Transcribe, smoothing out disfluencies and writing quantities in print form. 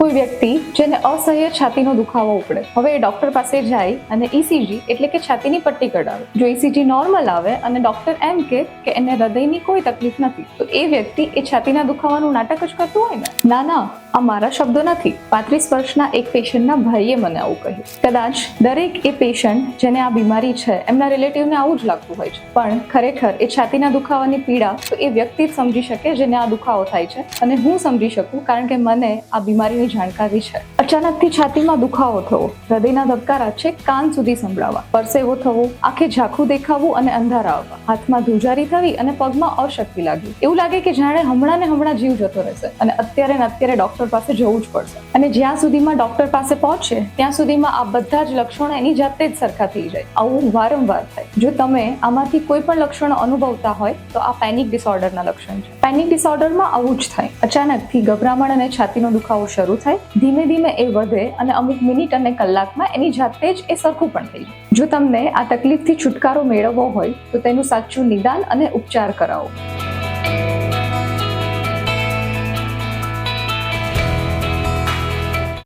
કોઈ વ્યક્તિ જેને અસહ્ય છાતીનો દુખાવો ઉપડે, હવે એ ડોક્ટર પાસે જાય અને ECG એટલે કે છાતીની પટ્ટી કઢાવે. જો ECG નોર્મલ આવે અને ડોક્ટર એમ કે એને હૃદયની કોઈ તકલીફ નથી, તો એ વ્યક્તિ એ છાતીના દુખાવાનું નાટક જ કરતું હોય ને. ના, આ મારા શબ્દો નથી. 35 વર્ષના એક પેશન્ટના ભાઈએ મને આવું કહ્યું. કદાચ દરેક એ પેશન્ટ જેને આ બીમારી છે એમના રિલેટિવને આવું જ લાગતું હોય છે, પણ ખરેખર એ છાતીના દુખાવાની પીડા તો એ વ્યક્તિ જ સમજી શકે જેને આ દુખાવો થાય છે, અને હું સમજી શકું કારણ કે મને આ બીમારીની જાણકારી છે. અચાનકથી છાતીમાં દુખાવો થવો, હૃદયના ધબકારા છે કાન સુધી સંભળાવા, પરસેવો થવો, આંખે ઝાંખું દેખાવું અને અંધારા આવવા, હાથમાં ધ્રુજારી થવી અને પગમાં અશક્તિ લાગવી. એવું લાગે કે જાણે હમણાં ને હમણાં જીવ જતો રહેશે અને અત્યારે ને અત્યારે ડોક્ટર પાસે જવું જ પડશે. અને જ્યાં સુધીમાં ડોક્ટર પાસે પહોંચે ત્યાં સુધીમાં આ બધા જ લક્ષણો એની જાતે જ સરખા થઈ જાય. આવું વારંવાર થાય. જો તમે આમાંથી કોઈ પણ લક્ષણો અનુભવતા હોય તો આ પેનિક ડિસઓર્ડરના લક્ષણ છે. પેનિક ડિસઓર્ડરમાં આવું જ થાય. અચાનકથી ગભરામણ અને છાતીનો દુખાવો શરૂ થાય, ધીમે ધીમે એ વધે અને અમુક મિનિટ અને કલાકમાં એની જાતે જ એ સરખું પણ થઈ જાય. જો તમને આ તકલીફથી છુટકારો મેળવવો હોય તો તેનું સાચું નિદાન અને ઉપચાર કરાવો.